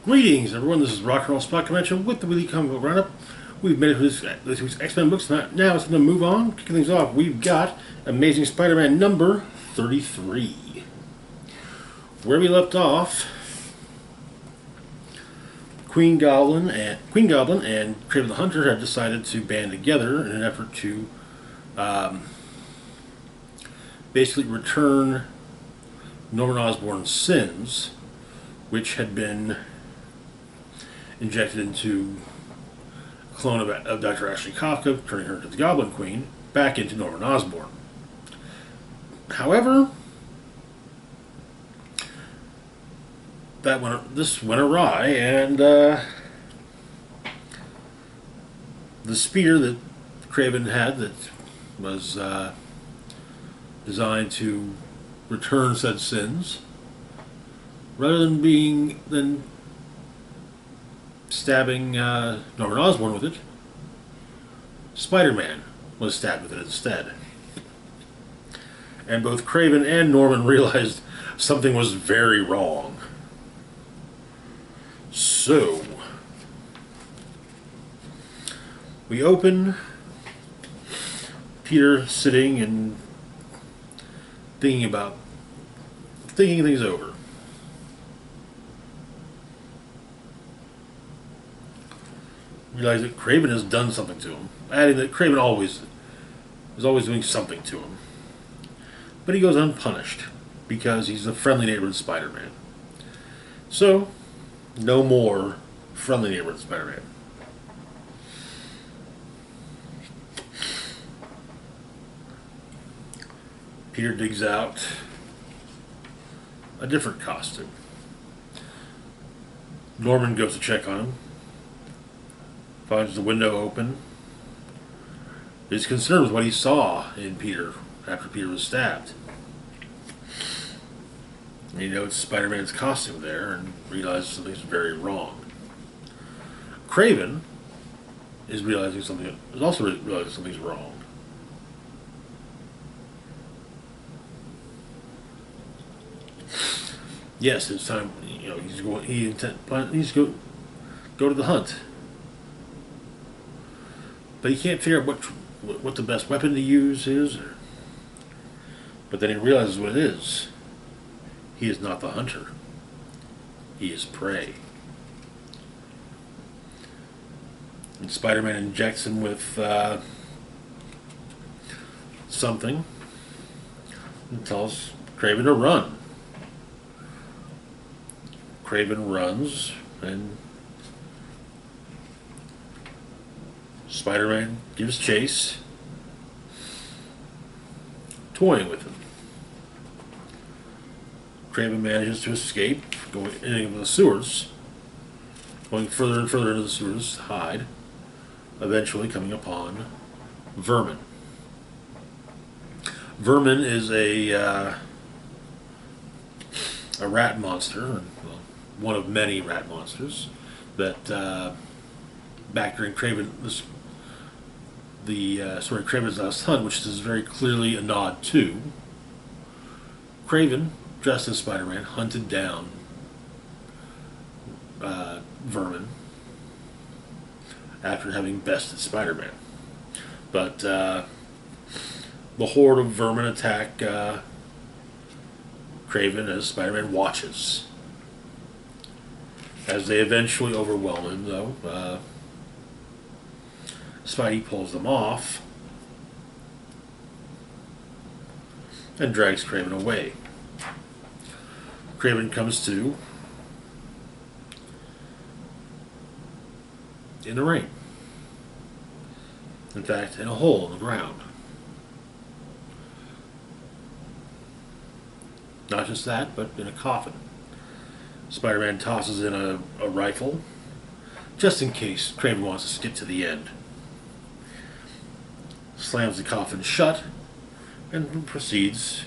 Greetings, everyone. This is Rock and Roll Spot Convention with the Weekly Comic Book Roundup. We've made it through this week's X-Men books. Now it's going to move on. Kicking things off, we've got Amazing Spider-Man number 33. Where we left off, Queen Goblin and Kraven the Hunter have decided to band together in an effort to basically return Norman Osborn's sins, which had been injected into a clone of Dr. Ashley Kafka, turning her into the Goblin Queen, back into Norman Osborn. However, this went awry, and the spear that Kraven had that was designed to return said sins, rather than stabbing Norman Osborn with it, Spider-Man was stabbed with it instead. And both Kraven and Norman realized something was very wrong. So, we open Peter sitting and thinking things over. Realize that Kraven has done something to him, adding that Kraven is always doing something to him. But he goes unpunished because he's a friendly neighborhood Spider-Man. So, no more friendly neighborhood Spider-Man. Peter digs out a different costume. Norman goes to check on him. Finds the window open. He's concerned with what he saw in Peter after Peter was stabbed. And he notes Spider-Man's costume there and realizes something's very wrong. Kraven is also realizing something's wrong. Yes, it's time. He's go to the hunt. But he can't figure out what the best weapon to use is. But then he realizes what it is. He is not the hunter. He is prey. And Spider-Man injects him with something and tells Kraven to run. Kraven runs, and Spider-Man gives chase, toying with him. Kraven manages to escape, going into the sewers, going further and further into the sewers to hide, eventually coming upon Vermin. Vermin is a rat monster, one of many rat monsters that back during Kraven's Last Hunt, which is very clearly a nod to. Kraven, dressed as Spider-Man, hunted down Vermin after having bested Spider-Man. But the horde of Vermin attack Kraven as Spider-Man watches. As they eventually overwhelm him, though, Spidey pulls them off and drags Kraven away. Kraven comes to in the rain. In fact, in a hole in the ground. Not just that, but in a coffin. Spider-Man tosses in a rifle, just in case Kraven wants to skip to the end. Slams the coffin shut, and proceeds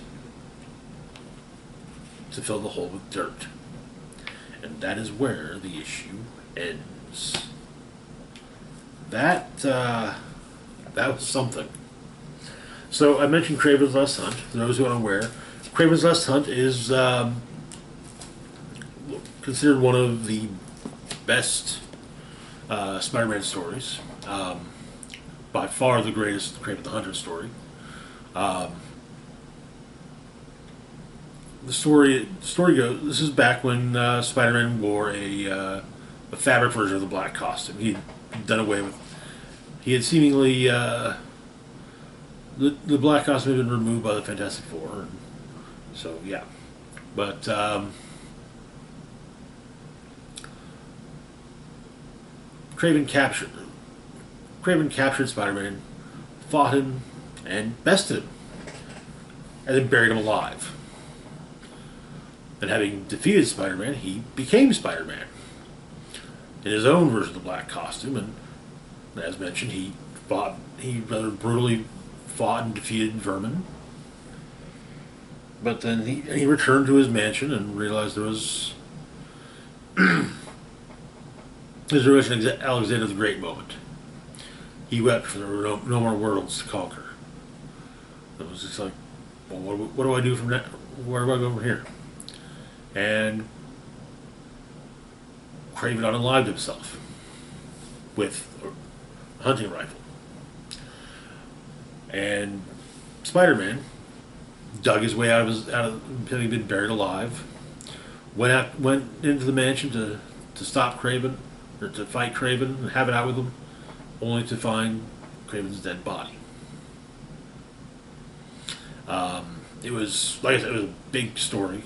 to fill the hole with dirt. And that is where the issue ends. That was something. So I mentioned Kraven's Last Hunt. For those who are unaware, Kraven's Last Hunt is considered one of the best Spider-Man stories. By far the greatest Kraven the Hunter story. Um, the story goes. This is back when Spider-Man wore a fabric version of the black costume. He'd done away with. He had seemingly the black costume had been removed by the Fantastic Four. And so yeah, but Kraven captured Spider-Man, fought him, and bested him, and then buried him alive. And having defeated Spider-Man, he became Spider-Man in his own version of the black costume. And as mentioned, he rather brutally fought and defeated Vermin. But then he returned to his mansion and realized there was his relation to Alexander the Great moment. He wept for there were no more worlds to conquer. It was just like, well, what do I do from that? Where do I go from here? And Kraven unalived himself with a hunting rifle. And Spider-Man dug his way out of having been buried alive. Went into the mansion to stop Kraven, or to fight Kraven and have it out with him, only to find Kraven's dead body. It was, like I said, it was a big story.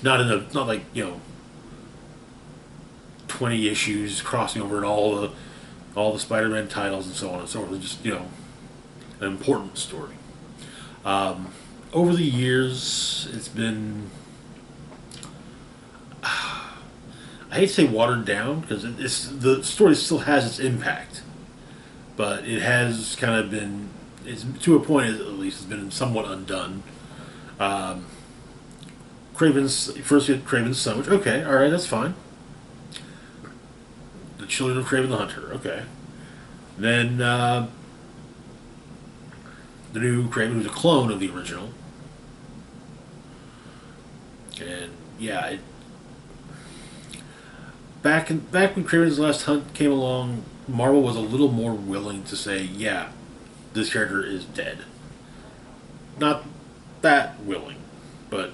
Not like 20 issues crossing over in all the Spider-Man titles and so on and so forth. It was just an important story. Over the years, it's been, I hate to say watered down, because the story still has its impact, but it has kind of been, it's to a point at least, it's been somewhat undone. First you had Kraven's son, which, okay, alright, that's fine. The children of Kraven the Hunter, okay. Then the new Kraven, who's a clone of the original. And yeah, back when Kraven's Last Hunt came along, Marvel was a little more willing to say, yeah, this character is dead. Not that willing, but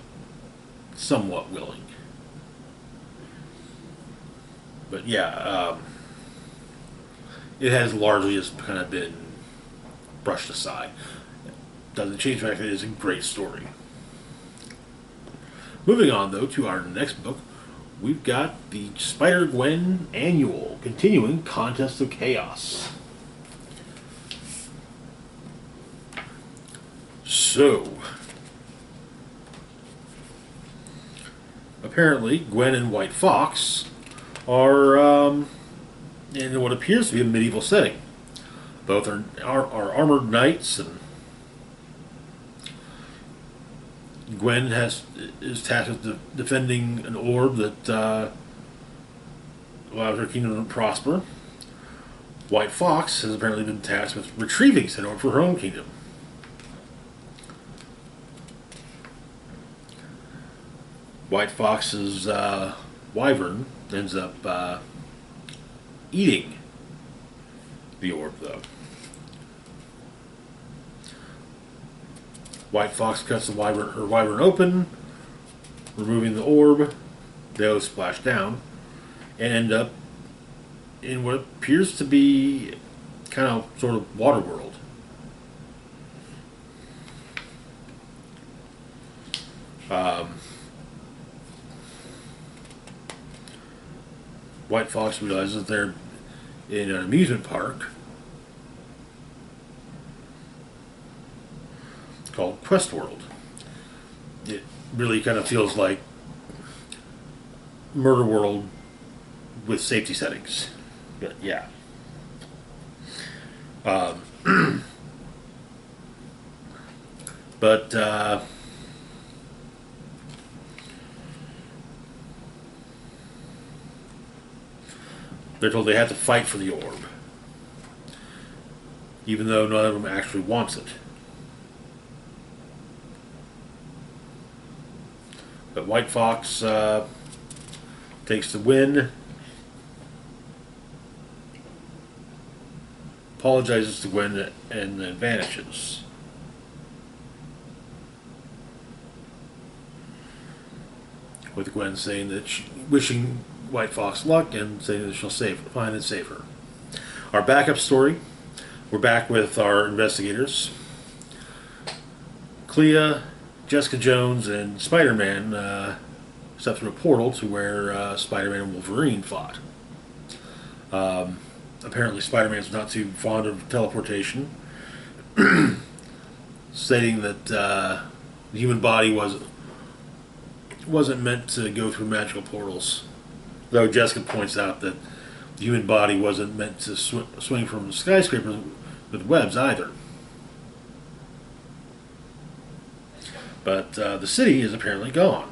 somewhat willing. But yeah, it has largely just kind of been brushed aside. Doesn't change the fact that it is a great story. Moving on, though, to our next book, we've got the Spider-Gwen Annual, continuing Contest of Chaos. So, apparently, Gwen and White Fox are in what appears to be a medieval setting. Both are armored knights, and Gwen is tasked with defending an orb that allows her kingdom to prosper. White Fox has apparently been tasked with retrieving said orb for her own kingdom. White Fox's wyvern ends up eating the orb, though. White Fox cuts her wyvern open, removing the orb. They all splash down and end up in what appears to be kind of sort of water world. White Fox realizes they're in an amusement park called Quest World. It really kind of feels like Murder World with safety settings. But yeah. But they're told they have to fight for the orb, even though none of them actually wants it. But White Fox takes the win, apologizes to Gwen, and then vanishes. With Gwen saying that wishing White Fox luck and saying that she'll find and save her. Our backup story, we're back with our investigators. Clea, Jessica Jones, and Spider-Man step through a portal to where Spider-Man and Wolverine fought. Apparently Spider-Man's not too fond of teleportation, stating that the human body wasn't meant to go through magical portals. Though Jessica points out that the human body wasn't meant to swing from skyscrapers with webs either. But the city is apparently gone.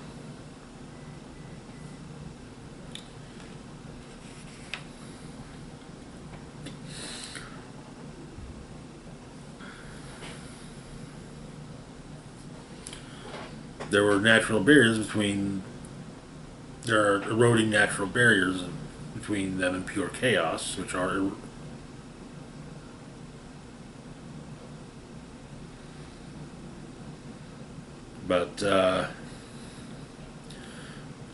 There are eroding natural barriers between them and pure chaos, which are but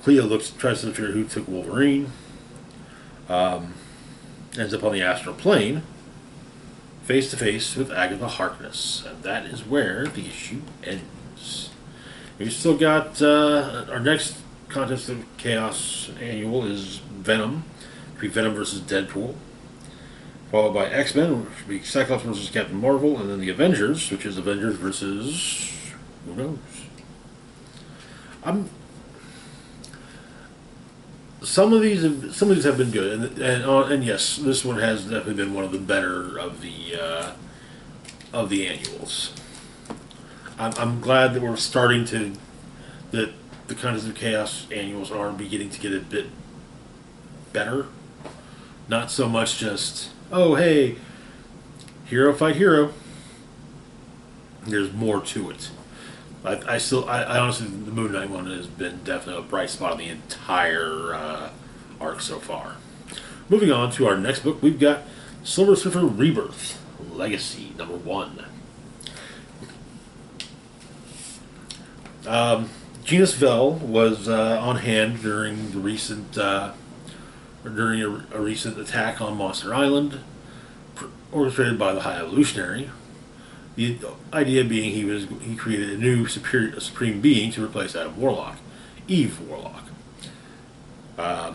Clea tries to figure out who took Wolverine. Ends up on the astral plane, face to face with Agatha Harkness, and that is where the issue ends. We've still got our next Contest of Chaos annual is Venom, Venom versus Deadpool, followed by X-Men, which would be Cyclops versus Captain Marvel, and then the Avengers, which is Avengers versus who knows. Some of these have been good, and yes, this one has definitely been one of the better of the annuals. I'm glad that we're starting that the Contest of Chaos annuals are beginning to get a bit better. Not so much just, oh hey, hero fight hero. There's more to it. I honestly, the Moon Knight one has been definitely a bright spot of the entire arc so far. Moving on to our next book, we've got Silver Surfer Rebirth, Legacy, #1. Genus Vell was on hand during the recent during a recent attack on Monster Island, orchestrated by the High Evolutionary. The idea being he created a new supreme being to replace Adam Warlock, Eve Warlock. After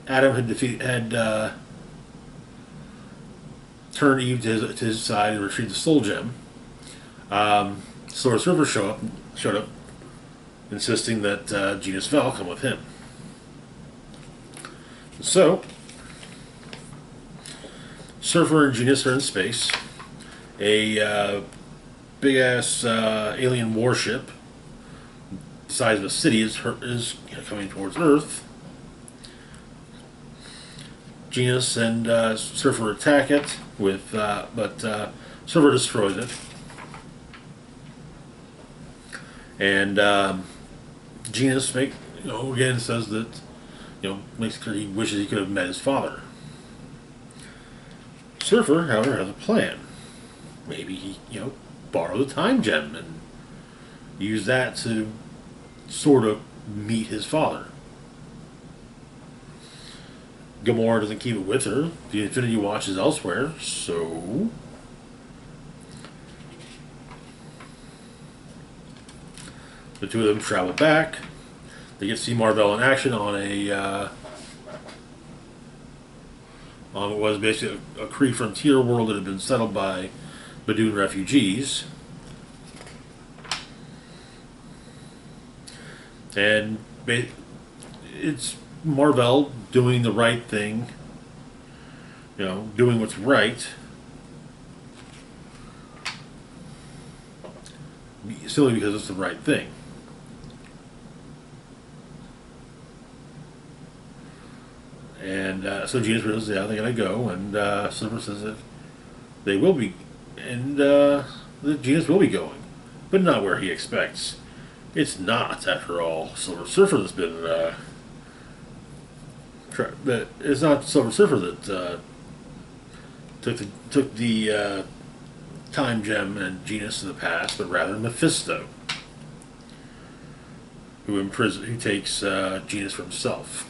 Adam had turned Eve to his side and retrieved the Soul Gem, Silver Surfer showed up, insisting that Genus Vell come with him. So, Surfer and Genus are in space. A big-ass alien warship, the size of a city, is coming towards Earth. Genus and Surfer attack it, but Surfer destroys it. And Genus again says that makes clear he wishes he could have met his father. Surfer, however, has a plan. Maybe he borrow the time gem and use that to sort of meet his father. Gamora doesn't keep it with her. The Infinity Watch is elsewhere, so the two of them travel back. They get to see Mar-Vell in action on what was basically a Kree frontier world that had been settled by Badoon refugees. And it's Mar-Vell doing the right thing, doing what's right, simply because it's the right thing. And so Genus realizes, they gotta go, and Silver says that they will be, and the Genus will be going, but not where he expects. It's not, after all, Silver Surfer that's been. It's not Silver Surfer that took the time gem and genus to the past, but rather Mephisto, who takes genus for himself.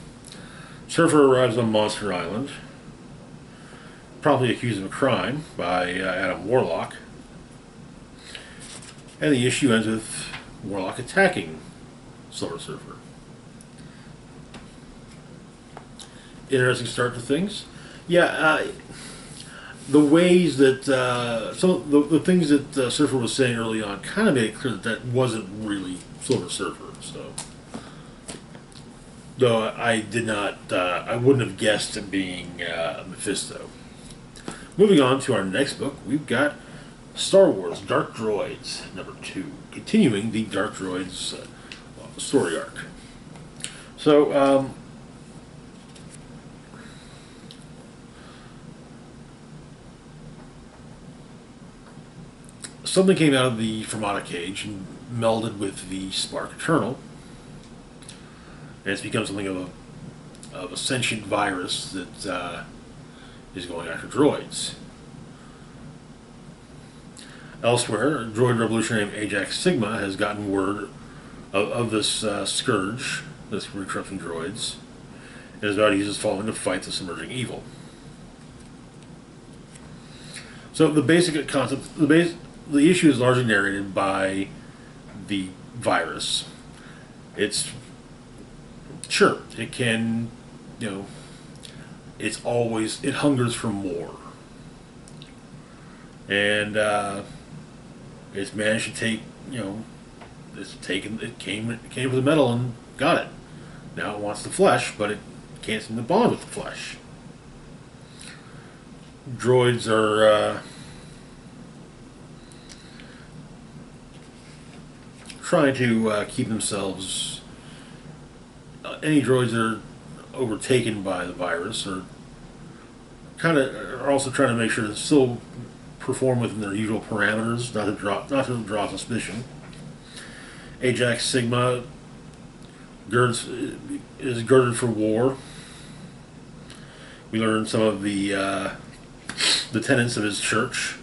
Surfer arrives on Monster Island, promptly accused of a crime by Adam Warlock, and the issue ends with Warlock attacking Silver Surfer. Interesting start to things. Yeah, the ways that some of the things that Surfer was saying early on kind of made it clear that that wasn't really Silver Surfer. So, though I did not, I wouldn't have guessed it being Mephisto. Moving on to our next book, we've got Star Wars Dark Droids #2, continuing the Dark Droids story arc. So, something came out of the Fermata cage and melded with the Spark Eternal, and it's become something of a sentient virus that is going after droids. Elsewhere, a droid revolutionary named Ajax Sigma has gotten word of this scourge, this corrupting droids, and is about to use his following to fight this emerging evil. So the basic concept, the issue is largely narrated by the virus. It's sure it can, it hungers for more, and it's managed to take, it came for the metal and got it. Now it wants the flesh, but it can't seem to bond with the flesh. Droids are trying to keep themselves. Any droids that are overtaken by the virus are also trying to make sure to still perform within their usual parameters, not to draw suspicion. Ajax Sigma is girded for war. We learned some of the tenets of his church.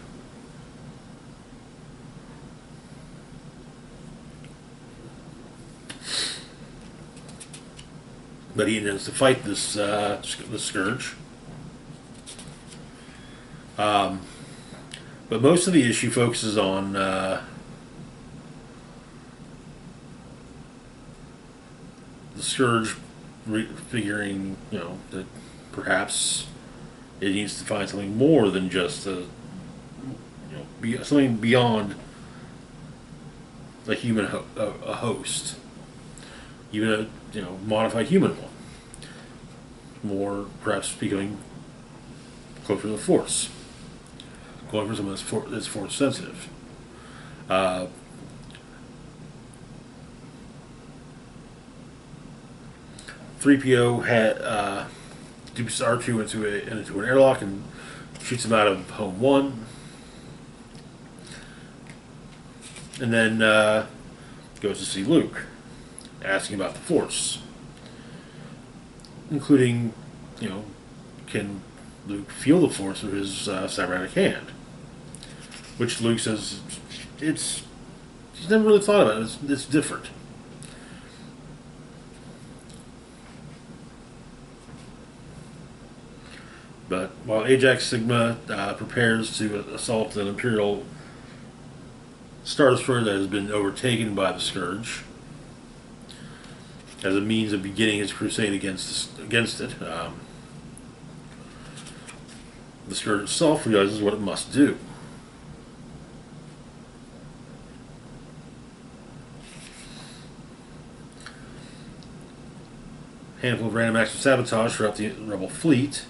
But he intends to fight this scourge. But most of the issue focuses on the scourge figuring, that perhaps it needs to find something more than just something beyond a human a host, even a modified human one, more perhaps becoming closer to the Force, going for something that's Force sensitive. 3PO had dupes R2 into an airlock and shoots him out of Home 1, and then goes to see Luke, asking about the Force, including, can Luke feel the Force through his cybernetic hand? Which Luke says he's never really thought about it. It's different. But while Ajax Sigma prepares to assault an Imperial Star Destroyer that has been overtaken by the Scourge, as a means of beginning his crusade against it, the Scourge itself realizes what it must do. A handful of random acts of sabotage throughout the Rebel fleet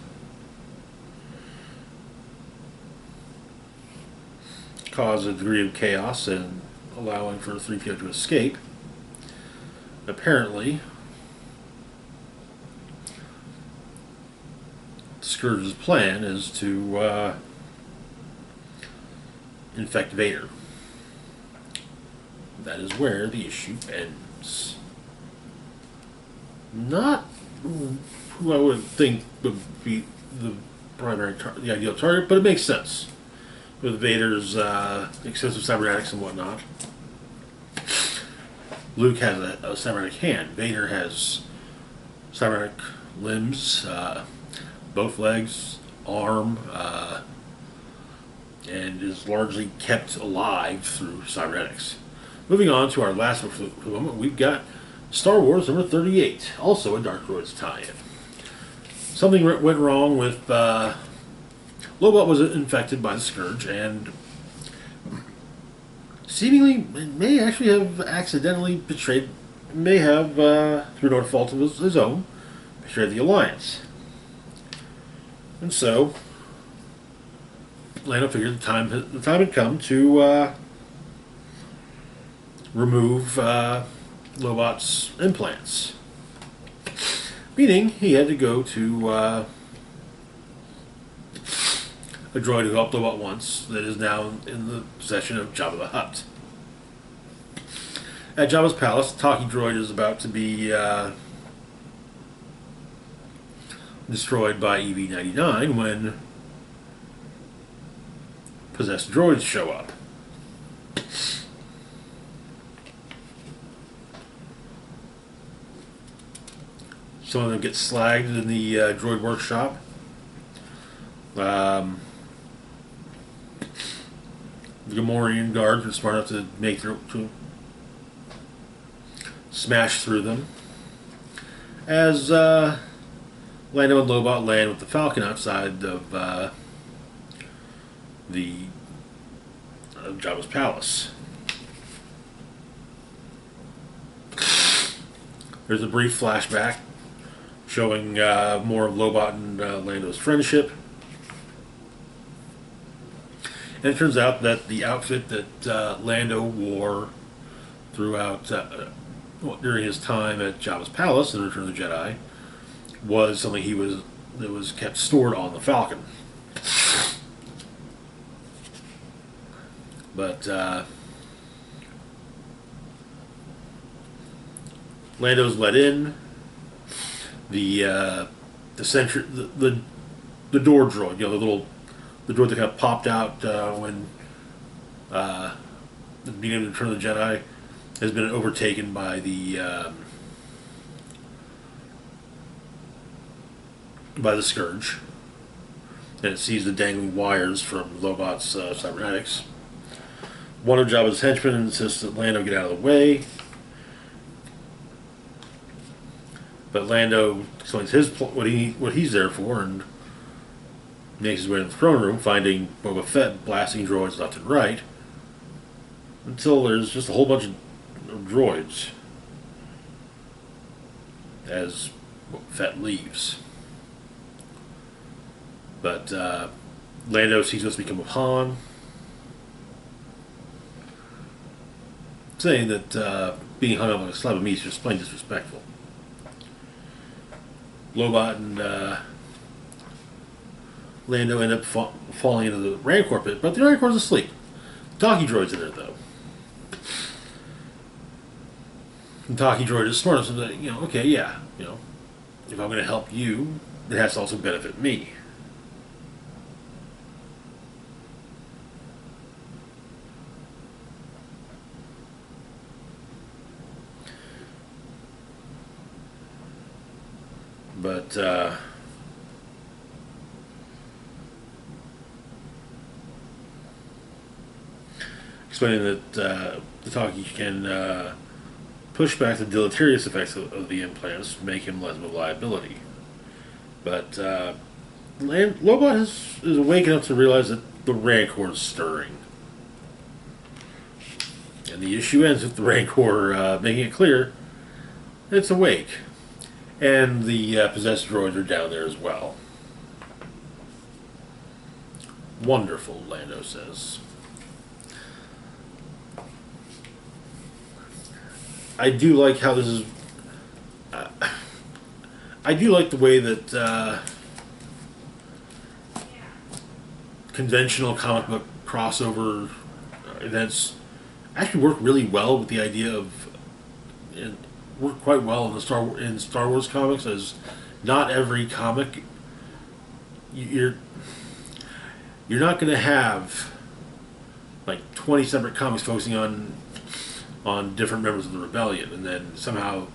cause a degree of chaos and allowing for 3PO to escape. Apparently, Scourge's plan is to infect Vader that is where the issue ends. Not who I would think would be the the ideal target, but it makes sense with Vader's extensive cybernetics and whatnot. Luke has a cybernetic hand. Vader has cybernetic limbs, both legs, arm, and is largely kept alive through cybernetics. Moving on to our last book for the moment, we've got Star Wars number 38, also a Dark Droids tie-in. Something went wrong with Lobot was infected by the Scourge, and seemingly may actually have accidentally betrayed, may have, through no fault of his own, betrayed the Alliance. And so, Lando figured the time had come to remove Lobot's implants. Meaning, he had to go to a droid who helped Lobot once, that is now in the possession of Jabba the Hutt. At Jabba's palace, the talkie droid is about to be destroyed by EV-99 when possessed droids show up. Some of them get slagged in the droid workshop. The Gamorrean guards were smart enough to smash through them. As Lando and Lobot land with the Falcon outside of Jabba's palace. There's a brief flashback showing more of Lobot and Lando's friendship. And it turns out that the outfit that Lando wore throughout during his time at Jabba's palace in Return of the Jedi was something that was kept stored on the Falcon. But Lando's let in. The door droid, the droid that kind of popped out when the beginning of Return of the Jedi, has been overtaken by the Scourge, and it sees the dangling wires from Lobot's cybernetics. One of Jabba's henchmen insists that Lando get out of the way, but Lando explains what he's there for, and makes his way to the throne room, finding Boba Fett blasting droids left and right, until there's just a whole bunch of droids as Fett leaves. But Lando sees what's become of Han, saying that being hung up like a slab of meat is just plain disrespectful. Lobot and Lando end up falling into the Rancor pit, but the Rancor's asleep. Talkie droid's in there, though. And Talkie droid is smart enough to say, okay, yeah, if I'm going to help you, it has to also benefit me. But explaining that the talkie can push back the deleterious effects of the implants to make him less of a liability. But Lobot is awake enough to realize that the Rancor is stirring. And the issue ends with the Rancor making it clear it's awake. And the possessed droids are down there as well. Wonderful, Lando says. I do like how this is... I do like the way that conventional comic book crossover events actually work really well with the idea of, and work quite well in the Star Wars comics, as not every comic you're you're not going to have like 20 separate comics focusing on different members of the rebellion, and then somehow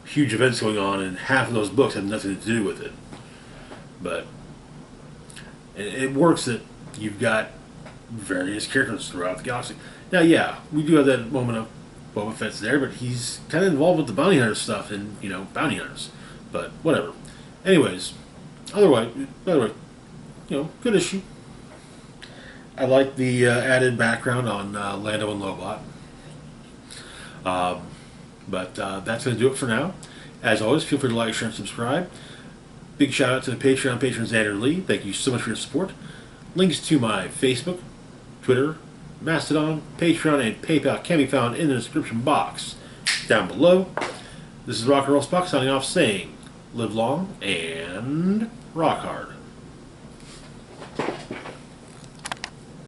huge events going on, and half of those books have nothing to do with it. But it works that you've got various characters throughout the galaxy. Now, yeah, we do have that moment of Boba Fett's there, but he's kind of involved with the bounty hunter stuff and, bounty hunters. But whatever. Anyways, otherwise, good issue. I like the added background on Lando and Lobot. But that's going to do it for now. As always, feel free to like, share, and subscribe. Big shout out to the Patreon patron Xander Lee. Thank you so much for your support. Links to my Facebook, Twitter, Mastodon, Patreon, and PayPal can be found in the description box down below. This is Rock and Roll Spock signing off saying, live long and rock hard.